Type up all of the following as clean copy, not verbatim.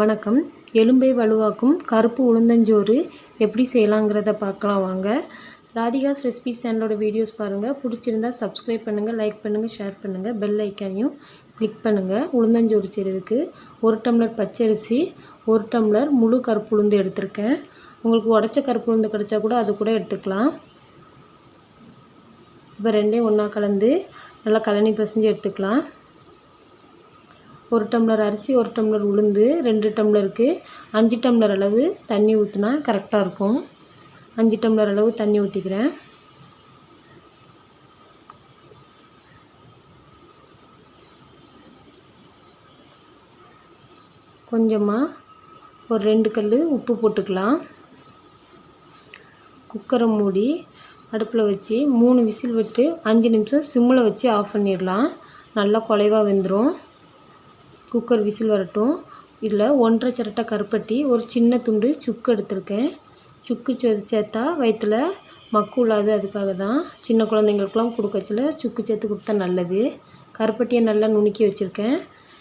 வணக்கம். எலும்பை வலுவாக்கும் கருப்பு உளுந்தஞ்சோறு எப்படி செய்யலாங்கிறத பார்க்கலாம் வாங்க. ராதிகாஸ் ரெசிபிஸ் சேனலோட வீடியோஸ் பாருங்கள். பிடிச்சிருந்தா சப்ஸ்கிரைப் பண்ணுங்கள், லைக் பண்ணுங்கள், ஷேர் பண்ணுங்கள், பெல் ஐக்கானையும் கிளிக் பண்ணுங்கள். உளுந்தஞ்சோறு செய்கிறதுக்கு 1 டம்ளர் பச்சரிசி, 1 டம்ளர் முழு கருப்பு உளுந்து எடுத்திருக்கேன். உங்களுக்கு உடச்ச கருப்பு உளுந்து கிடைச்சா கூட அது கூட எடுத்துக்கலாம். இப்போ ரெண்டையும் ஒன்றா கலந்து நல்லா கலனி பிசைஞ்சு எடுத்துக்கலாம். 1 டம்ளர் அரிசி, 1 டம்ளர் உளுந்து, 2 டம்ளருக்கு 5 டம்ளர் அளவு தண்ணி ஊற்றினா கரெக்டாக இருக்கும். 5 டம்ளர் அளவு தண்ணி ஊற்றிக்கிறேன். கொஞ்சமாக ஒரு 2 கல் உப்பு போட்டுக்கலாம். குக்கரை மூடி அடுப்பில் வச்சு 3 விசில் விட்டு 5 நிமிஷம் சிம்மில் வச்சு ஆஃப் பண்ணிடலாம். நல்லா குலைவாக வெந்துடும். குக்கர் விசில் வரட்டும். இதில் 1½ சிரட்டை கருப்பட்டி, ஒரு சின்ன துண்டு சுக்கு எடுத்திருக்கேன். சுக்கு சேர்த்தா வயிற்றில் மக்கு உள்ளாது, அதுக்காக தான். சின்ன குழந்தைங்களுக்கெலாம் கொடுக்கச்சில சுக்கு சேர்த்து கொடுத்தா நல்லது. கருப்பட்டியை நல்லா நுணுக்கி வச்சுருக்கேன்.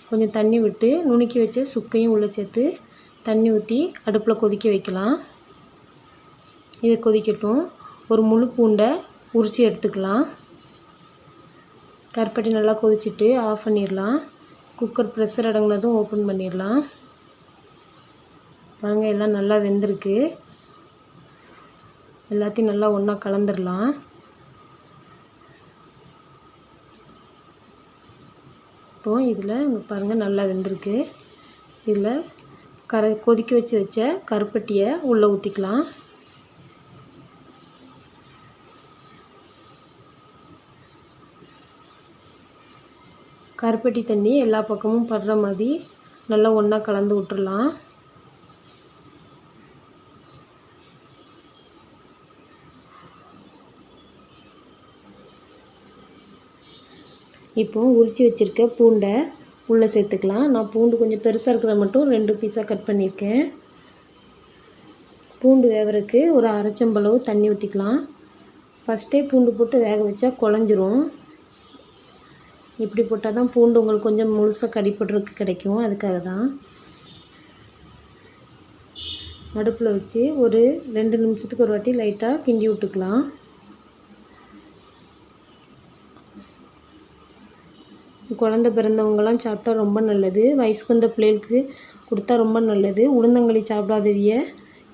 கொஞ்சம் தண்ணி விட்டு நுணுக்கி வச்ச சுக்கையும் உள்ளே சேர்த்து தண்ணி ஊற்றி அடுப்பில் கொதிக்க வைக்கலாம். இதை கொதிக்கட்டும். ஒரு முழு பூண்டை உரித்து எடுத்துக்கலாம். கருப்பட்டி நல்லா கொதிச்சுட்டு ஆஃப் பண்ணிடலாம். குக்கர் ப்ரெஷர் அடங்கினதும் ஓப்பன் பண்ணிடலாம். பாருங்கள், எல்லாம் நல்லா வெந்திருக்கு. எல்லாத்தையும் நல்லா ஒன்றா கலந்துடலாம். இப்போது இதில் இங்கே பாருங்கள் நல்லா வெந்திருக்கு. இதில் கொதிக்க வச்ச கருப்பட்டியை உள்ளே ஊற்றிக்கலாம். கருப்பட்டி தண்ணி எல்லா பக்கமும் படுற மாதிரி நல்லா ஒன்றா கலந்து விட்டுடலாம். இப்போது உரித்து வச்சுருக்க பூண்டை உள்ளே சேர்த்துக்கலாம். நான் பூண்டு கொஞ்சம் பெருசாக இருக்கிற மட்டும் 2 பீஸாக கட் பண்ணியிருக்கேன். பூண்டு வேகிறதுக்கு ஒரு அரை செம்பளவு தண்ணி ஊற்றிக்கலாம். ஃபஸ்ட்டே பூண்டு போட்டு வேக வச்சா குழஞ்சிரும். இப்படி போட்டால் தான் பூண்டு உங்களுக்கு கொஞ்சம் முழுசாக கடிப்படுறதுக்கு கிடைக்கும், அதுக்காக தான். அடுப்பில் வச்சு ஒரு 2 நிமிஷத்துக்கு ஒரு வாட்டி லைட்டாக கிண்டி விட்டுக்கலாம். குழந்த பிறந்தவங்கலாம் சாப்பிட்டா ரொம்ப நல்லது. வயசுக்கு வந்த பிள்ளைகளுக்கு கொடுத்தா ரொம்ப நல்லது. உளுந்தங்களி சாப்பிடாதவிய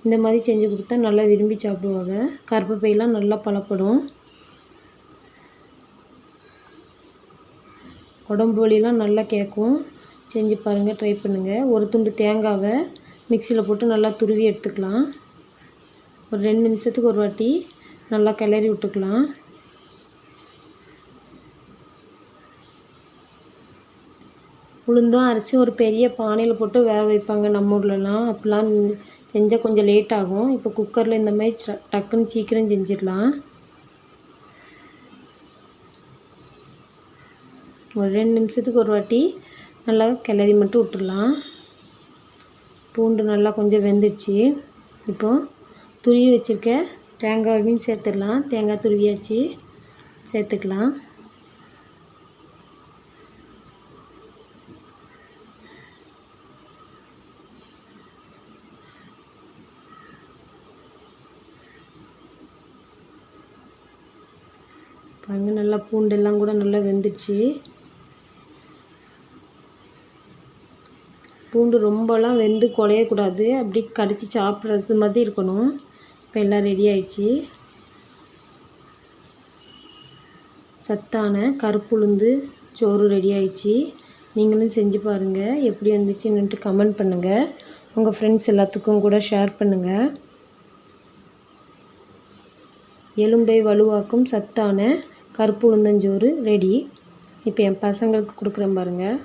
இந்த மாதிரி செஞ்சு கொடுத்தா நல்லா விரும்பி சாப்பிடுவாங்க. கர்ப்பப்பையெல்லாம் நல்லா பலப்படும். உடம்பு வலிலாம் நல்லா கேட்கும். செஞ்சு பாருங்கள், ட்ரை பண்ணுங்கள். ஒரு துண்டு தேங்காவை மிக்சியில் போட்டு நல்லா துருவி எடுத்துக்கலாம். ஒரு 2 நிமிஷத்துக்கு ஒரு வாட்டி நல்லா கிளறி விட்டுக்கலாம். உளுந்தும் அரிசியும் ஒரு பெரிய பானையில் போட்டு வேக வைப்பாங்க நம்ம ஊர்லலாம். அப்படிலாம் செஞ்சால் கொஞ்சம் லேட் ஆகும். இப்போ குக்கரில் இந்த மாதிரி டக்குன்னு சீக்கிரம் செஞ்சிடலாம். ஒரு 2 நிமிஷத்துக்கு ஒரு வாட்டி நல்லா கிளறி மட்டும் விட்டுடலாம். பூண்டு நல்லா கொஞ்சம் வெந்துடுச்சு. இப்போது துருவி வச்சுருக்க தேங்காயும் சேர்த்துடலாம். தேங்காய் துருவியாச்சு, சேர்த்துக்கலாம். பாருங்கள், நல்லா பூண்டெல்லாம் கூட நல்லா வெந்துடுச்சு. பூண்டு ரொம்பலாம் வெந்து குலையக்கூடாது, அப்படி கடித்து சாப்பிட்றது மாதிரி இருக்கணும். இப்போ எல்லாம் ரெடி ஆயிடுச்சு. சத்தான கருப்பு உளுந்து சோறு ரெடி ஆயிடுச்சு. நீங்களும் செஞ்சு பாருங்கள். எப்படி வந்துச்சுன்னுட்டு கமெண்ட் பண்ணுங்கள். உங்கள் ஃப்ரெண்ட்ஸ் எல்லாத்துக்கும் கூட ஷேர் பண்ணுங்கள். எலும்பை வலுவாக்கும் சத்தான கருப்பு உளுந்தஞ்சோறு ரெடி. இப்போ என் பசங்களுக்கு கொடுக்குறேன் பாருங்கள்.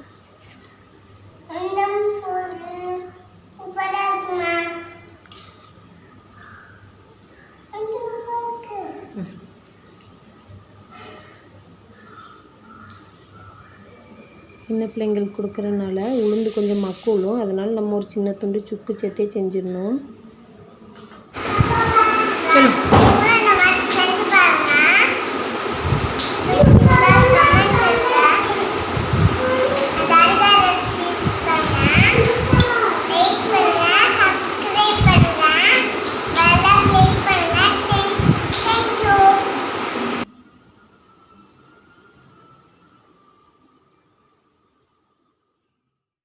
சின்ன பிள்ளைங்களுக்கு கொடுக்குறதுனால உளுந்து கொஞ்சம் மக்கூலும், அதனால் நம்ம ஒரு சின்ன துண்டு சுக்கு சேர்த்தே செஞ்சிடணும்.